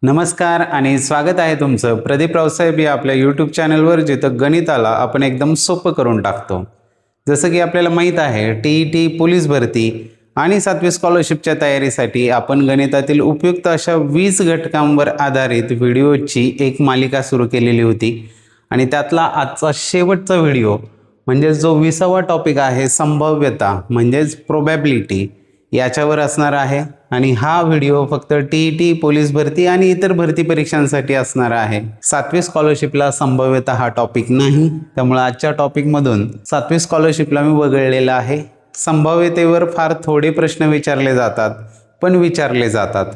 नमस्कार आणि स्वागत आहे तुमचं प्रदीप रावसाहेब या आपल्या यूट्यूब चॅनलवर, जिथं गणिताला आपण एकदम सोपं करून टाकतो। जसं की आपल्याला माहीत आहे, टी पोलीस भरती आणि 7वी स्कॉलरशिपच्या तयारीसाठी आपण गणितातील उपयुक्त अशा 20 घटकांवर आधारित व्हिडिओची एक मालिका सुरू केलेली होती आणि त्यातला आजचा शेवटचा व्हिडिओ म्हणजे जो 20वा टॉपिक आहे, संभाव्यता म्हणजेच प्रोबॅबिलिटी याच्यावर असणार आहे। आणि हा व्हिडिओ फक्त टी पोलीस भरती आणि इतर भरती परीक्षांसाठी असणार आहे। 7वी स्कॉलरशिपला संभाव्यता हा टॉपिक नाही, त्यामुळे आजच्या टॉपिकमधून 7वी स्कॉलरशिपला मी वगळलेला आहे। संभाव्यतेवर फार थोडे प्रश्न विचारले जातात, पण विचारले जातात,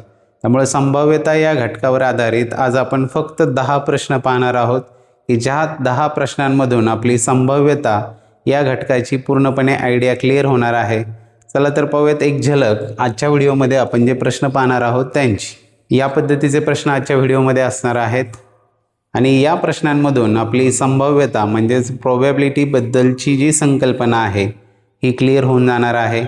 त्यामुळे संभाव्यता या घटकावर आधारित आज आपण फक्त 10 प्रश्न पाहणार आहोत की ज्या 10 प्रश्नांमधून आपली संभाव्यता या घटकाची पूर्णपणे आयडिया क्लिअर होणार आहे। चला तर पाहूयात एक झलक आजच्या व्हिडिओमध्ये आपण जे प्रश्न पाहणार आहोत त्यांची। या पद्धतीचे प्रश्न आजच्या व्हिडिओमध्ये असणार आहेत आणि या प्रश्नांमधून आपली संभाव्यता म्हणजेच प्रोबॅबिलिटी बद्दलची जी संकल्पना आहे ही क्लिअर होऊन जाणार आहे।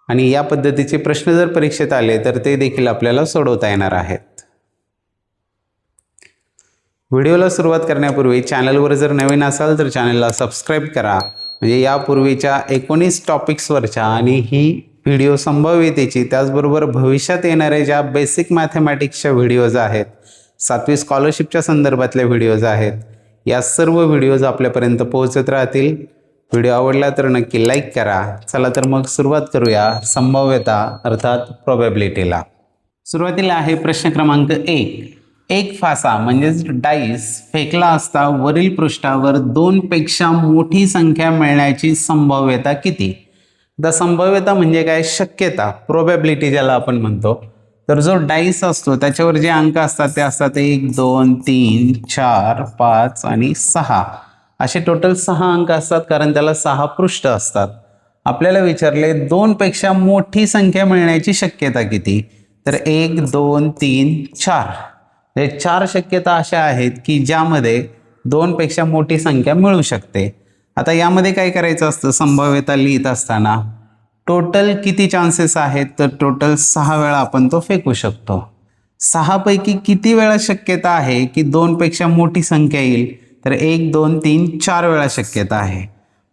आणि या पद्धतीचे प्रश्न जर परीक्षेत आले तर ते देखील आपल्याला सोडवता येणार आहेत। व्हिडिओला सुरुवात करण्यापूर्वी चॅनलवर जर नवीन असाल तर चॅनलला सबस्क्राईब करा, म्हणजे यापूर्वीच्या 19 टॉपिक्सवरच्या आणि ही व्हिडिओ संभाव्यतेची त्याचबरोबर भविष्यात येणाऱ्या ज्या बेसिक मॅथमॅटिक्सच्या व्हिडिओज आहेत, 7वी स्कॉलरशिपच्या संदर्भातल्या व्हिडिओज आहेत, या सर्व व्हिडिओज आपल्यापर्यंत पोहोचत राहतील। व्हिडिओ आवडला तर नक्की लाईक करा। चला तर मग सुरुवात करूया संभाव्यता अर्थात प्रोबॅबिलिटीला। सुरुवातीला आहे प्रश्न क्रमांक 1। एक फासा म्हणजेच डाईस फेकला असता वरील पृष्ठावर 2 पेक्षा मोठी संख्या मिळण्याची संभाव्यता किती? आता संभाव्यता म्हणजे काय? शक्यता, प्रोबॅबिलिटी ज्याला आपण म्हणतो। तर जो डाईस असतो त्याच्यावर जे अंक असतात ते असतात 1 2 3 4 5 आणि 6 असे टोटल 6 अंक असतात, कारण त्याला 6 पृष्ठ असतात। आपल्याला विचारले 2 पेक्षा मोठी संख्या मिळण्याची शक्यता किती? तर 1 2 3 4 हे 4 शक्यता अशा आहेत की ज्यामध्ये 2 पेक्षा मोठी संख्या मिळू शकते। आता यामध्ये काय करायचं असतं, संभाव्यता लिहित असताना टोटल किती चान्सेस आहेत, तर टोटल 6 वेळा आपण तो फेकू शकतो। 6 पैकी किती वेळा शक्यता आहे की 2 पेक्षा मोठी संख्या येईल, तर 1 2 3 4 वेळा शक्यता आहे,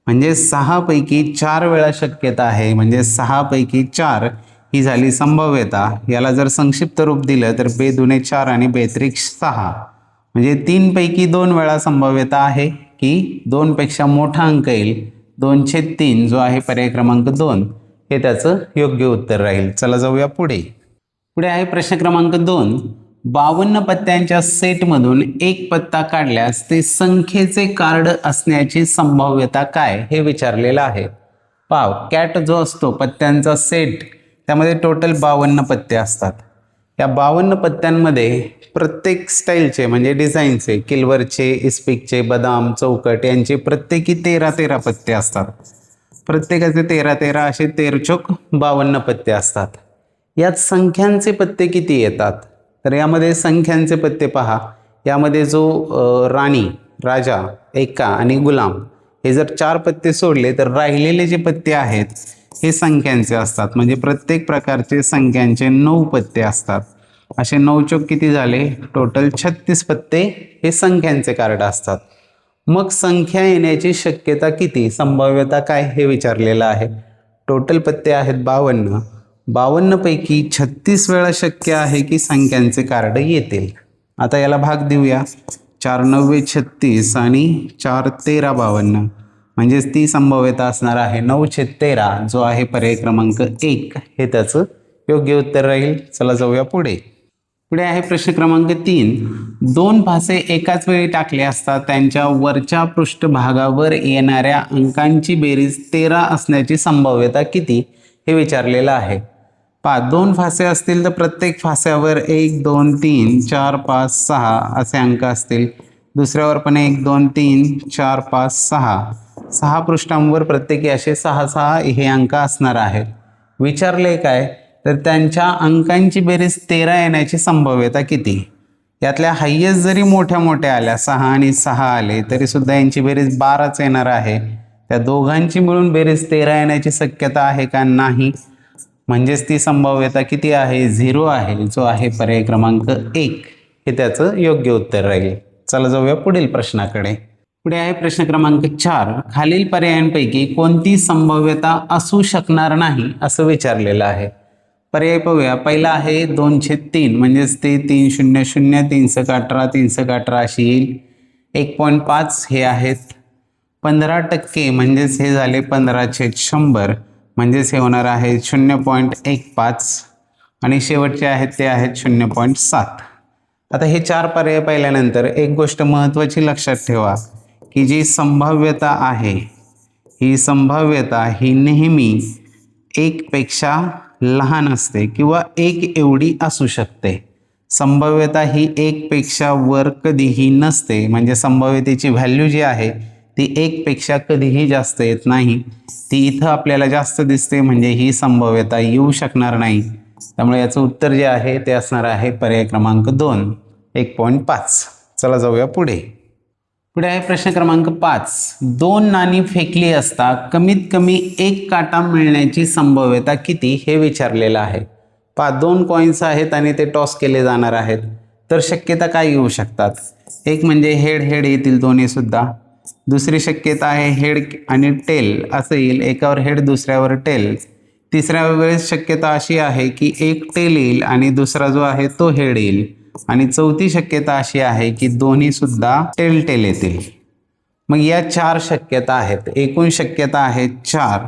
म्हणजे 6 पैकी 4 वेळा शक्यता आहे, म्हणजे 6 पैकी 4 ही झाली संभाव्यता। याला जर संक्षिप्त रूप दिलं तर बे दुने 4 आणि बेत्रिक 6, म्हणजे 3 पैकी 2 वेळा संभाव्यता आहे की 2 पेक्षा मोठा अंक येईल। 2/3 जो आहे पर्याय क्रमांक 2 हे त्याचं योग्य उत्तर राहील। चला जाऊया पुढे आहे प्रश्न क्रमांक 2। 52 पत्त्यांच्या सेटमधून एक पत्ता काढल्यास ते संख्येचे कार्ड असण्याची संभाव्यता काय हे विचारलेलं आहे। कॅट जो असतो पत्त्यांचा सेट, त्यामध्ये टोटल 52 पत्ते असतात। या 52 पत्त्यांमध्ये प्रत्येक स्टाईलचे म्हणजे डिझाईनचे, किल्वरचे, इस्पिकचे, बदाम, चौकट यांचे प्रत्येकी 13 पत्ते असतात। प्रत्येकाचे 13 असे 13 52 पत्ते असतात। यात संख्यांचे पत्ते किती येतात, तर यामध्ये संख्यांचे पत्ते पहा। यामध्ये जो राणी, राजा, एका आणि गुलाम हे जर 4 पत्ते सोडले तर राहिलेले जे पत्ते आहेत हे संख्यांचे असतात, म्हणजे प्रत्येक प्रकारचे संख्यांचे 9 पत्ते असतात। असे 9 चौक किती झाले, टोटल 36 पत्ते हे संख्यांचे कार्ड असतात। मग संख्या येण्याची शक्यता किती, संभाव्यता काय हे विचारलेलं आहे। टोटल पत्ते आहेत 52, 52 पैकी 36 वेळा शक्य आहे की संख्यांचे कार्ड येतील। आता याला भाग देऊया, 4 9 36 आणि 4 13 52, म्हणजेच ती संभाव्यता असणार आहे 9/13, जो आहे पर्याय क्रमांक 1 हे त्याचं योग्य उत्तर राहील। चला जाऊया पुढे आहे प्रश्न क्रमांक 3। 2 फासे एकाच वेळी टाकले असता त्यांच्या वरच्या पृष्ठभागावर येणाऱ्या अंकांची बेरीज 13 असण्याची संभाव्यता किती हे विचारलेलं आहे। 2 फासे असतील तर प्रत्येक फास्यावर 1 2 3 4 5 6 असे अंक असतील। दुसऱ्यावर पण 1 2 3 4 5 6 पृष्ठांवर प्रत्येकी असे 6 हे अंक असणार आहेत। विचारले काय, तर त्यांच्या अंकांची बेरीज 13 येण्याची संभाव्यता किती। यातल्या हायेस्ट जरी मोठ्या आल्या 6 आणि 6 आले तरी सुद्धा यांची बेरीज 12च येणार आहे। त्या दोघांची मिळून बेरीज 13 येण्याची शक्यता आहे का? नाही। म्हणजेच ती संभाव्यता किती आहे, 0 आहे, जो आहे पर्याय क्रमांक 1 हे त्याचं योग्य उत्तर राहील. चला जाऊया पुढील प्रश्नाकडे. पुढे आहे प्रश्न क्रमांक 4. खालील पर्यायांपैकी कोणती संभाव्यता असू शकणार नाही असं विचारलेलं आहे. पर्याय पाहूया. पहिला आहे 2/3 म्हणजेच ते 3 0 0 3 × 18 3 × 18 अशी येईल. 1.5 हे आहेत 15% म्हणजेच हे झाले 15/100 म्हणजेच हे होणार आहे 0.15 आणि शेवटचे आहेत ते आहेत 0.7. आता हे 4 पर्याय पाहिल्यानंतर एक गोष्ट महत्त्वाची लक्षात ठेवा की जी संभाव्यता आहे ही संभाव्यता ही नेहमी 1 पेक्षा लहान असते किंवा 1 एवढी असू शकते. संभाव्यता ही 1 पेक्षा वर कधीही नसते. म्हणजे संभाव्यतेची व्हॅल्यू जी आहे ती 1 पेक्षा कधीही जास्त येत नाही. ती इथं आपल्याला जास्त दिसते म्हणजे ही संभाव्यता येऊ शकणार नाही. त्यामुळे याचं उत्तर जे आहे ते असणार आहे पर्याय क्रमांक 2 1.5. चला जाऊया पुढे. पुढे आहे प्रश्न क्रमांक 5. 2 नाणी फेकली असता कमीत कमी 1 काटा मिळण्याची संभाव्यता किती हे विचारलेलं आहे. 2 कॉईन्स आहेत आणि ते टॉस केले जाणार आहेत. तर शक्यता काय येऊ शकतात. एक म्हणजे हेड हेड येतील दोन्ही सुद्धा. दुसरी शक्यता आहे हेड आणि टेल असं येईल. एकावर हेड दुसऱ्यावर टेल. तिसऱ्या वेळेस शक्यता अशी आहे की एक टेल येईल आणि दुसरा जो आहे तो हेड येईल. आणि चौथी शक्यता अशी आहे की दोन्ही सुद्धा टेल टेल येतील. मग या 4 शक्यता आहेत. एकूण शक्यता आहेत 4.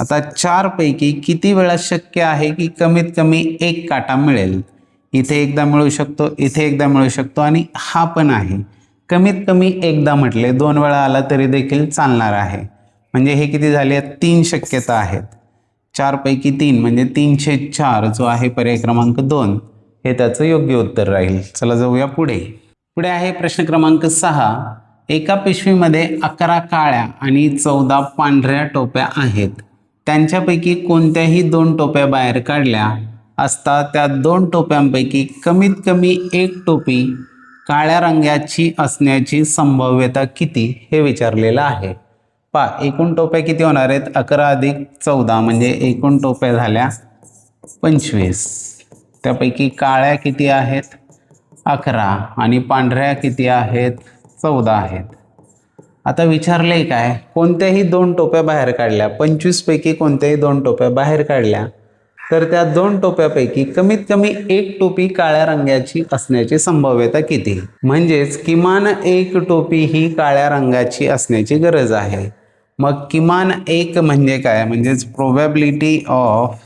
आता 4 पैकी किती वेळा शक्य आहे की कमीत कमी 1 काटा मिळेल. इथे एकदा मिळू शकतो, इथे एकदा मिळू शकतो आणि हा पण आहे. कमीत कमी एकदा म्हटले 2 वेळा आला तरी देखील चालणार आहे. म्हणजे हे किती झाले 3 शक्यता आहेत. 4 पैकी 3 म्हणजे 3/4 जो आहे पर्याय क्रमांक 2 हे त्याचं योग्य उत्तर राहील. चला जाऊया पुढे. पुढे आहे प्रश्न क्रमांक 6. एका पिशवीमध्ये 11 काळ्या आणि 14 पांढऱ्या टोप्या आहेत. त्यांच्यापैकी कोणत्याही 2 टोप्या बाहेर काढल्या असता त्या 2 टोप्यांपैकी कमीत कमी 1 टोपी काळ्या रंगाची असण्याची संभाव्यता किती हे विचारलेलं आहे. एकूण टोप्या किती होणार आहेत 11 अधिक 14 म्हणजे एकूण टोप्या झाल्या 25. त्यापैकी काळ्या किती आहेत 11 आणि पांढऱ्या किती आहेत 14 आहेत. आता विचारले काय कोणत्याही 2 टोप्या बाहेर काढल्या. 25 पैकी कोणत्याही 2 टोप्या बाहेर काढल्या तर त्या 2 टोप्यापैकी कमीत कमी 1 टोपी काळ्या रंगाची असण्याची संभाव्यता किती. म्हणजेच किमान 1 टोपी ही काळ्या रंगाची असण्याची गरज आहे. मग किमान 1 म्हणजे काय म्हणजेच प्रोबॅबिलिटी ऑफ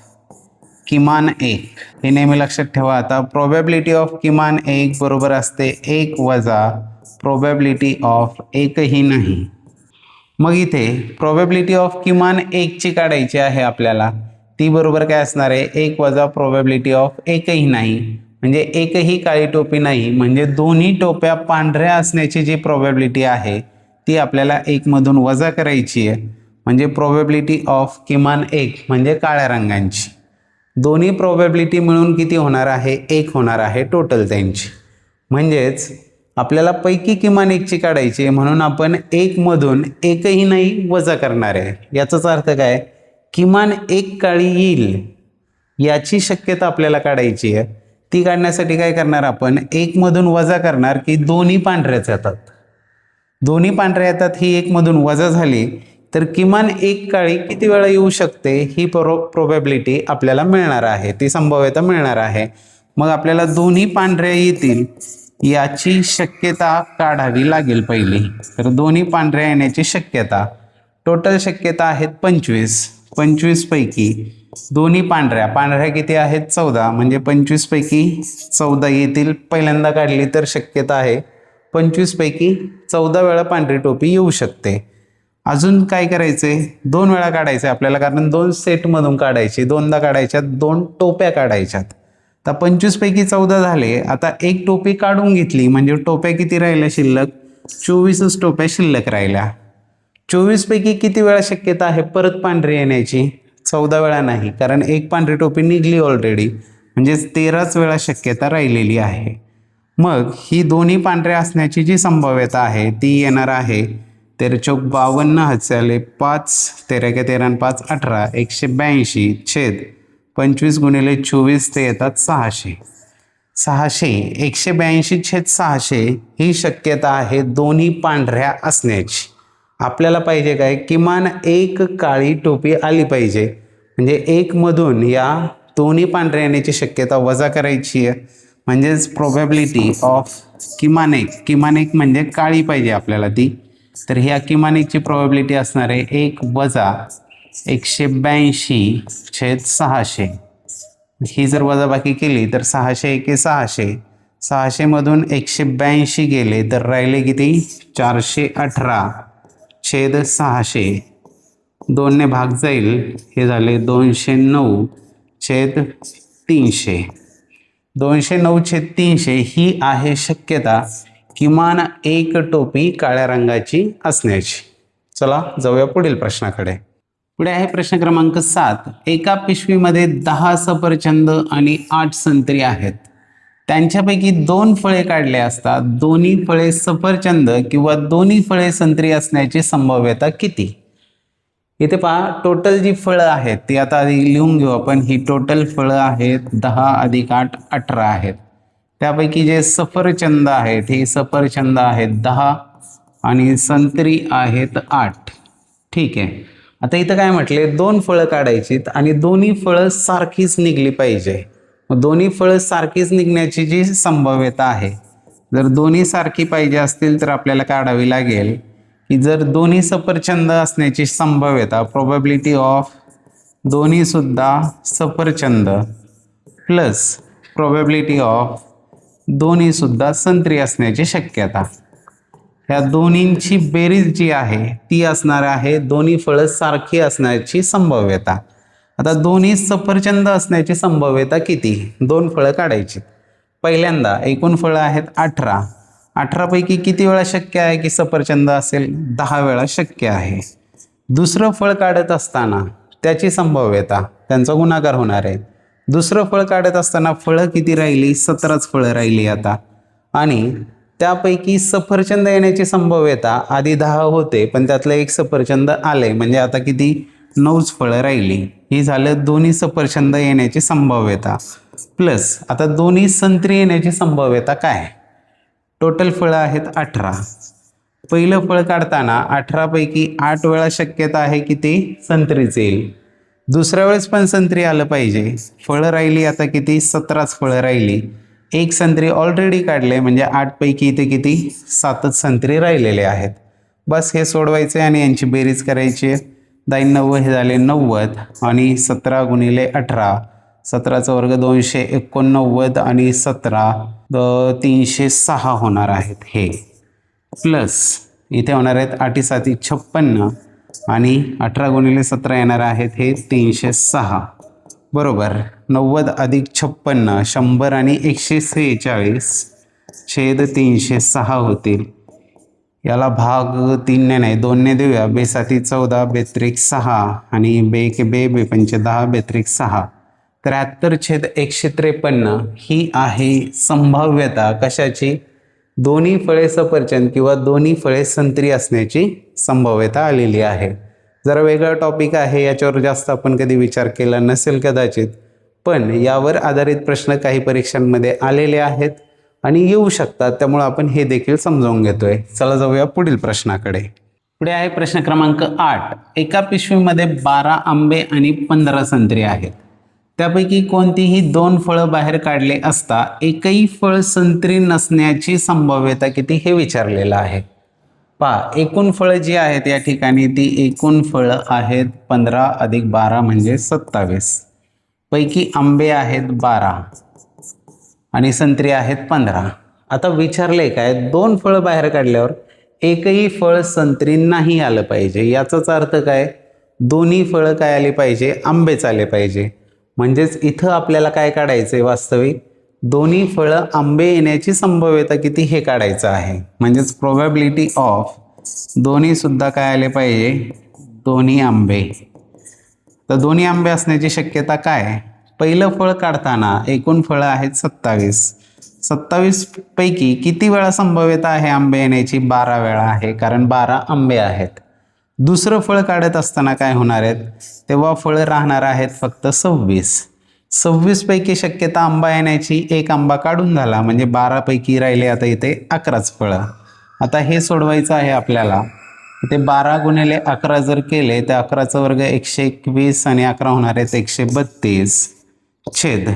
किमान 1 हे नेहमी लक्षात ठेवा. आता प्रोबॅबिलिटी ऑफ किमान 1 बरोबर असते 1 वजा प्रोबॅबिलिटी ऑफ 1 ही नाही. मग इथे प्रोबॅबिलिटी ऑफ किमान 1 ची काढायची आहे आपल्याला. ती बरोबर काय असणार आहे 1 वजा प्रोबॅबिलिटी ऑफ 1 ही नाही म्हणजे 1 ही काळी टोपी नाही. म्हणजे दोन्ही टोप्या पांढऱ्या असण्याची जी प्रोबॅबिलिटी आहे ती आपल्याला 1 मधून वजा करायची आहे. म्हणजे प्रोबॅबिलिटी ऑफ किमान 1 म्हणजे काळ्या रंगांची. दोन्ही प्रोबॅबिलिटी मिळून किती होणार आहे 1 होणार आहे टोटल त्यांची. म्हणजेच आपल्याला पैकी किमान 1 ची काढायची आहे म्हणून आपण 1 मधून 1 ही नाही वजा करणार आहे. याचाच अर्थ काय किमान 1 काळी येईल याची शक्यता आपल्याला काढायची आहे. ती काढण्यासाठी काय करणार आपण 1 मधून वजा करणार की दोन्ही पांढऱ्याच येतात. दोन्ही पांढऱ्या येतात ही 1 मधून वजा झाली तर किमान 1 काळी किती वेळा येऊ शकते ही प्रोबॅबिलिटी आपल्याला मिळणार आहे. ती संभाव्यता मिळणार आहे. मग आपल्याला दोन्ही पांढऱ्या येतील याची शक्यता काढावी लागेल पहिली. तर दोन्ही पांढऱ्या येण्याची शक्यता टोटल शक्यता आहेत 25. 25 पैकी दोन्ही पांढऱ्या किती आहेत 14 म्हणजे 25 पैकी 14 येतील. पहिल्यांदा काढली तर शक्यता आहे 25 पैकी 14 वेळा पांढरी टोपी येऊ शकते. अजून काय करायचे 2 वेळा काढायचे आपल्याला कारण 2 सेटमधून काढायचे. 2दा काढायच्यात 2 टोप्या काढायच्यात. तर 25 पैकी 14 झाले. आता 1 टोपी काढून घेतली म्हणजे टोप्या किती राहिल्या शिल्लक 24च टोप्या शिल्लक राहिल्या. 24 पैकी किती वेळा शक्यता आहे परत पांढरी येण्याची 14 वेळा नाही कारण 1 पांढरी टोपी निघली ऑलरेडी म्हणजेच 13च वेळा शक्यता राहिलेली आहे. मग ही दोन्ही पांढऱ्या असण्याची जी संभाव्यता आहे ती येणार आहे 13×52 5 13 × 13 = 5 18 182 छेद 25 गुणिले 24 ते येतात 600. 600 182/600 ही शक्यता आहे दोन्ही पांढऱ्या असण्याची. आपल्याला पाहिजे काय, किमान एक काळी टोपी आली पाहिजे. म्हणजे एक मधून या दोन्ही पांढऱ्या येण्याची शक्यता वजा करायची आहे. म्हणजेच प्रोबॅबिलिटी ऑफ किमान एक म्हणजे काळी पाहिजे आपल्याला ती. तर ह्या किमान एकची प्रोबॅबिलिटी असणार आहे 1 वजा 182/600. ही जर वजाबाकी केली तर 600 एके 600, 600 मधून 182 गेले तर राहिले किती, 418/600. 2 ने भाग जाईल, हे झाले 209/300. 209/300 ही आहे शक्यता किमान एक टोपी काळ्या रंगाची असण्याची. चला जाऊया पुढील प्रश्नाकडे. पुढे आहे प्रश्न क्रमांक 7. एका पिशवीमध्ये 10 सफरचंद आणि 8 संत्री आहेत. त्यांच्यापैकी 2 फळे काढले असता दोन्ही फळे सफरचंद किंवा दोन्ही फळे संत्री असण्याची संभाव्यता किती? इथे पहा, टोटल जी फळं आहेत ती आता आधी लिहून घेऊ आपण. ही टोटल फळं आहेत 10 + 8 18 आहेत. त्यापैकी जे सफरचंद आहेत, हे सफरचंद आहेत 10 आणि संत्री आहेत 8. ठीक आहे. आता इथं काय म्हटले, 2 फळं काढायची आणि दोन्ही फळं सारखीच निघली पाहिजे. मग दोन्ही फळं सारखीच निघण्याची जी संभाव्यता आहे, जर दोन्ही सारखी पाहिजे असतील तर आपल्याला काढावी लागेल की जर दोन्ही सफरचंद असण्याची संभाव्यता, प्रोबॅबिलिटी ऑफ दोन्ही सुद्धा सफरचंद प्लस प्रोबॅबिलिटी ऑफ दोन्ही सुद्धा संत्री असण्याची शक्यता, ह्या दोन्हींची बेरीज जी आहे ती असणार आहे दोन्ही फळं सारखी असण्याची संभाव्यता. आता दोन्ही सफरचंद असण्याची संभाव्यता किती? 2 फळं काढायची. पहिल्यांदा एकूण फळं आहेत 18. 18 पैकी किती वेळा शक्य आहे की सफरचंद असेल? 10 वेळा शक्य आहे. दुसरं फळ काढत असताना त्याची संभाव्यता, त्यांचा गुणाकार होणार आहे. दुसरं फळ काढत असताना फळं किती राहिली? 17च फळं राहिली आता. आणि त्यापैकी सफरचंद येण्याची संभाव्यता आधी 10 होते, पण त्यातलं एक सफरचंद आले, म्हणजे आता किती? 9च फळं राहिली. ही झालं दोन्ही सफरचंद येण्याची संभाव्यता. प्लस आता दोन्ही संत्री येण्याची संभाव्यता काय? टोटल फळं आहेत 18. पहिलं फळ काढताना 18 पैकी 8 वेळा शक्यता आहे की ते संत्रीच येईल. दुसऱ्या वेळेस पण संत्री आलं पाहिजे. फळं राहिली आता किती? 17च फळं राहिली. एक संत्री ऑलरेडी काढले, म्हणजे 8 पैकी इथे किती? 7च संत्री राहिलेले आहेत. बस हे सोडवायचे आणि यांची बेरीज करायची. 9 हे झाले 90 आणि 17 गुणिले 18, 17चा वर्ग 289 आणि 17 306 होणार आहेत हे. प्लस इथे होणार आहेत 8 7 56 आणि 18 गुणिले 17 येणार आहेत हे 306. बरोबर. 90 अधिक 56 100 आणि 146/306 होतील. याला भाग 3 ने नाही 2 ने देऊया. 2 7 14, 2 6 आणि 2 1 2, 2 5 10, 2 6. 73/153 ही आहे संभाव्यता कशाची? दोन्ही फळे सफरचंद किंवा दोन्ही फळे संत्री असण्याची संभाव्यता आलेली आहे. जरा वेगळा टॉपिक आहे, याच्यावर जास्त आपण कधी विचार केला नसेल कदाचित, पण यावर आधारित प्रश्न काही परीक्षांमध्ये आलेले आहेत आणि येऊ शकतात, त्यामुळे आपण हे देखील समजावून घेतोय. चला जाऊया पुढील प्रश्नाकडे. पुढे आहे प्रश्न क्रमांक 8. एका पिशवीमध्ये 12 आंबे आणि 15 संत्री आहेत. त्यापैकी कोणतीही 2 फळं बाहेर काढले असता एकही फळ संत्री नसण्याची संभाव्यता किती हे विचारलेलं आहे. पहा, एकूण फळं जी आहेत या ठिकाणी ती एकूण फळं आहेत 15 अधिक 12 म्हणजे 27. पैकी आंबे आहेत 12 आणि संत्री आहेत 15. आता विचारले काय, 2 फळं बाहेर काढल्यावर एकही फळ संत्री नाही आलं पाहिजे. याचाच अर्थ काय? दोन्ही फळं काय आली पाहिजे? आंबेच आले पाहिजे. म्हणजेच इथं आपल्याला काय काढायचं आहे? वास्तविक दोन्ही फळं आंबे येण्याची संभाव्यता किती हे काढायचं आहे. म्हणजेच प्रोबॅबिलिटी ऑफ दोन्ही सुद्धा काय आले पाहिजे? दोन्ही आंबे. तर दोन्ही आंबे असण्याची शक्यता काय? पहिलं फळ काढताना एकूण फळं आहेत 27. 27 पैकी किती वेळा संभाव्यता आहे आंबे येण्याची? 12 वेळा आहे, कारण 12 आंबे आहेत. दुसरं फळ काढत असताना काय होणार आहेत? तेव्हा फळं राहणार आहेत फक्त 26. 26 पैकी शक्यता आंबा येण्याची, एक आंबा काढून झाला म्हणजे 12 पैकी राहिले आता इथे 11च फळं. आता हे सोडवायचं आहे आपल्याला. इथे 12 गुणिले 11 जर केले तर 11चा वर्ग 121 आणि 11 होणार आहेत 132 छेद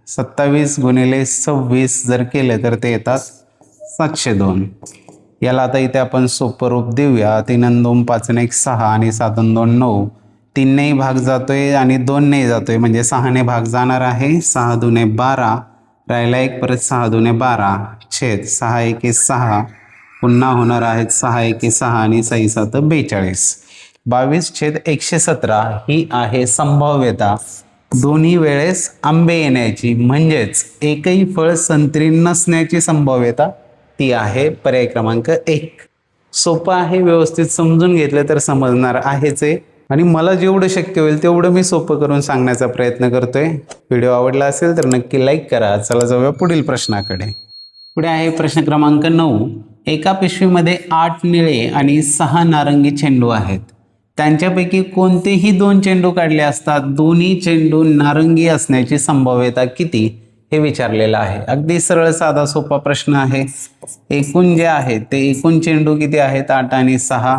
27 गुणिले 26 जर केले तर ते येतात 702. याला आता इथे आपण सोपं रूप देऊया. 3 आणि 2 5 आणि 1 6 आणि 7 आणि 2 9. 3ने भाग जातोय आणि 2ने जातोय म्हणजे 6ने भाग जाणार आहे. 6 दुने 12 राहिला एक, परत 6 दुने 12 छेद 6 एके 6 पुन्हा होणार आहेत 6 एके 6 आणि 6 7 42. 22 छेद 117 ही आहे संभाव्यता दोन्ही वेळेस आंबे येण्याची, म्हणजेच एकही फळ संत्री नसण्याची संभाव्यता ती आहे पर्याय क्रमांक 1. सोपं आहे, व्यवस्थित समजून घेतलं तर समजणार आहेच आहे आणि मला जेवढं शक्य होईल तेवढं मी सोपं करून सांगण्याचा प्रयत्न करतोय. व्हिडिओ आवडला असेल तर नक्की लाईक करा. चला जाऊया पुढील प्रश्नाकडे. पुढे आहे प्रश्न क्रमांक 9. एका पिशवीमध्ये 8 निळे आणि 6 नारंगी चेंडू आहेत. त्यांच्यापैकी कोणतेही 2 चेंडू काढले असतात दोन्ही चेंडू नारंगी असण्याची संभाव्यता किती हे विचारलेलं आहे. अगदी सरळ साधा सोपा प्रश्न आहे. एकूण जे आहेत ते एकूण चेंडू किती आहेत 8 आणि 6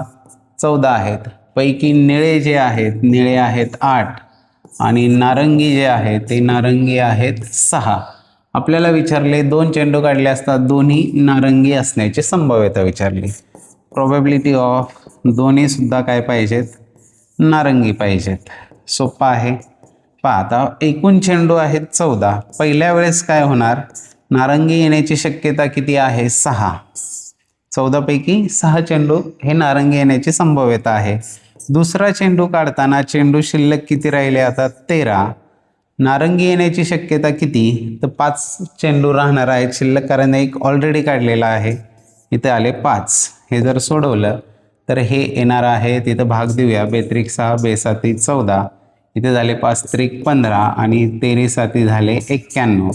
14 आहेत. पैकी निळे जे आहेत निळे आहेत 8 आणि नारंगी जे आहेत ते नारंगी आहेत 6. आपल्याला विचारले 2 चेंडू काढले असतात दोन्ही नारंगी असण्याची संभाव्यता विचारली. प्रोबॅबिलिटी ऑफ दोन्ही सुद्धा काय पाहिजेत नारंगी पाहिजेत. सोपा आहे. पहा आता एकूण चेंडू आहेत 14. पहिल्या वेळेस काय होणार नारंगी येण्याची शक्यता किती आहे 6. 14 पैकी 6 चेंडू हे नारंगी येण्याची संभाव्यता आहे. दुसरा चेंडू काढताना चेंडू शिल्लक किती राहिले आता 13. नारंगी येण्याची शक्यता किती तर 5 चेंडू राहणार आहेत शिल्लक कारण एक ऑलरेडी काढलेला आहे. इथे आले 5. हे जर सोडवलं तर हे येणार आहे. तिथं भाग देऊया 2 6 2 7 14. इथे झाले 5 त्रिक 15 आणि 13 7 झाले 91.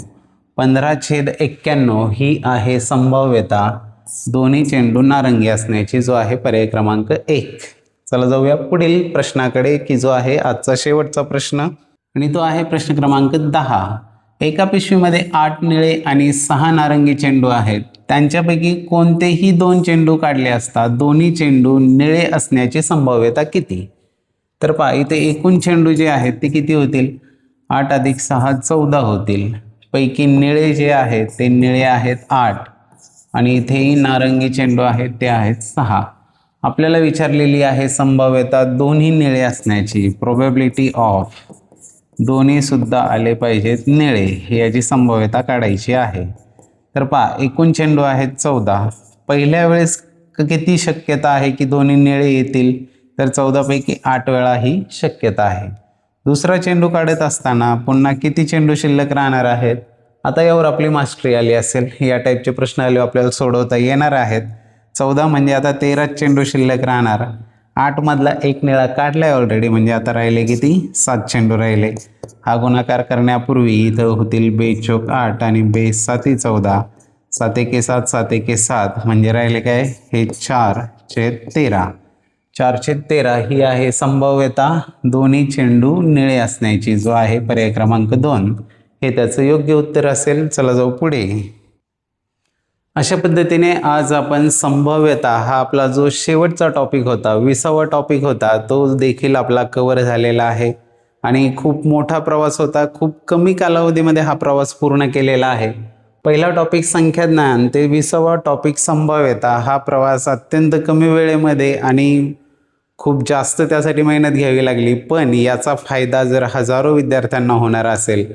15 छेद 91 ही आहे संभाव्यता दोन्ही चेंडू नारंगी असण्याची, जो आहे पर्याय क्रमांक 1. चला जाऊया पुढील प्रश्नाकडे की जो आहे आजचा शेवटचा प्रश्न आणि तो आहे प्रश्न क्रमांक 10. एका पिशवीमध्ये 8 निळे आणि 6 नारंगी चेंडू आहेत. त्यांच्यापैकी कोणतेही 2 चेंडू काढले असता दोन्ही चेंडू निळे असण्याची संभाव्यता किती. तर पहा इथे एकूण चेंडू जे आहेत ते किती होतील 8 अधिक 6 14 होतील. पैकी निळे जे आहेत ते निळे आहेत 8 आणि इथेही नारंगी चेंडू आहेत ते आहेत 6. आपल्याला विचारलेली आहे संभाव्यता दोन्ही निळे असण्याची. प्रोबॅबिलिटी ऑफ दोन्ही सुद्धा आले पाहिजेत निळे हे याची संभाव्यता काढायची आहे. तर पहा एकूण चेंडू आहेत 14. पहिल्या वेळेस किती शक्यता आहे की दोन्ही निळे येतील तर 14 पैकी 8 वेळा ही शक्यता आहे. दुसरा चेंडू काढत असताना पुन्हा किती चेंडू शिल्लक राहणार आहेत. आता यावर आपली मास्टरी आली असेल. या टाईपचे प्रश्न आले आपल्याला सोडवता येणार आहेत. 14 म्हणजे आता 13 चेंडू शिल्लक राहणार. 8 मधला एक निळा काढलाय ऑलरेडी म्हणजे आता राहिले किती 7 चेंडू राहिले. हा गुणाकार करण्यापूर्वी इथं होतील 2 चौक 8 आणि 2 7 14. 7 एके 7 7 एके 7 म्हणजे राहिले काय हे 4 छेद 13. 4 छेद 13 ही आहे संभाव्यता दोन्ही चेंडू निळे असण्याची, जो आहे पर्याय क्रमांक 2 हे त्याचं योग्य उत्तर असेल. चला जाऊ पुढे. अशा पद्धतीने आज आपण संभाव्यता हा आपला जो शेवटचा टॉपिक होता 20वा टॉपिक होता तो देखील आपला कव्हर झालेला आहे आणि खूप मोठा प्रवास होता. खूप कमी कालावधीमध्ये हा प्रवास पूर्ण केलेला आहे. पहिला टॉपिक संख्याज्ञान ते 20वा टॉपिक संभाव्यता हा प्रवास अत्यंत कमी वेळेमध्ये आणि खूप जास्त त्यासाठी मेहनत घ्यावी लागली, पण याचा फायदा जर हजारो विद्यार्थ्यांना होणार असेल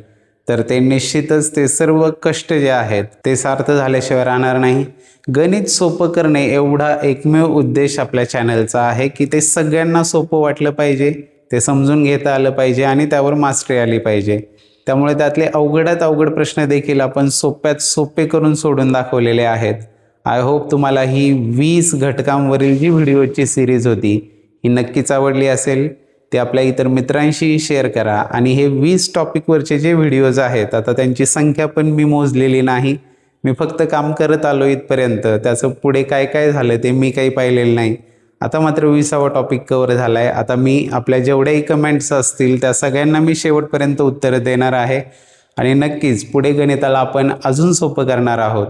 तर ते निश्चितच ते सर्व कष्ट जे आहेत ते सार्थ झाल्याशिवाय राहणार नाही. गणित सोपं करणे एवढा एकमेव उद्देश आपल्या चॅनलचा आहे की ते सगळ्यांना सोपं वाटलं पाहिजे, ते समजून घेता आलं पाहिजे आणि त्यावर मास्टरी आली पाहिजे. त्यामुळे त्यातले अवघडात अवघड प्रश्न देखील आपण सोप्यात सोपे करून सोडून दाखवलेले आहेत. आय होप तुम्हाला ही 20 घटकांवरील जी व्हिडिओची सिरीज होती ही नक्कीच आवडली असेल. ते आपल्या इतर मित्रांशी शेअर करा आणि हे 20 टॉपिकवरचे जे व्हिडिओज आहेत आता त्यांची संख्या पण मी मोजलेली नाही. मी फक्त काम करत आलो इथपर्यंत. त्याचं पुढे काय काय झालं ते मी काही पाहिलेलं नाही. आता मात्र 20वा टॉपिक कव्हर झाला आहे. आता मी आपल्या जेवढ्याही कमेंट्स असतील त्या सगळ्यांना मी शेवटपर्यंत उत्तरं देणार आहे आणि नक्कीच पुढे गणिताला आपण अजून सोपं करणार आहोत.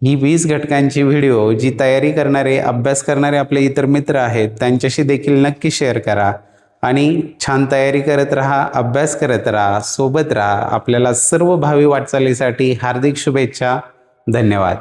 ही 20 घटकांची व्हिडिओ जी तयारी करणारे, अभ्यास करणारे आपले इतर मित्र आहेत त्यांच्याशी देखील नक्की शेअर करा आणि छान तयारी करत राहा, अभ्यास करत राहा, सोबत राहा. आपल्याला सर्व भावी वाटचालीसाठी हार्दिक शुभेच्छा. धन्यवाद.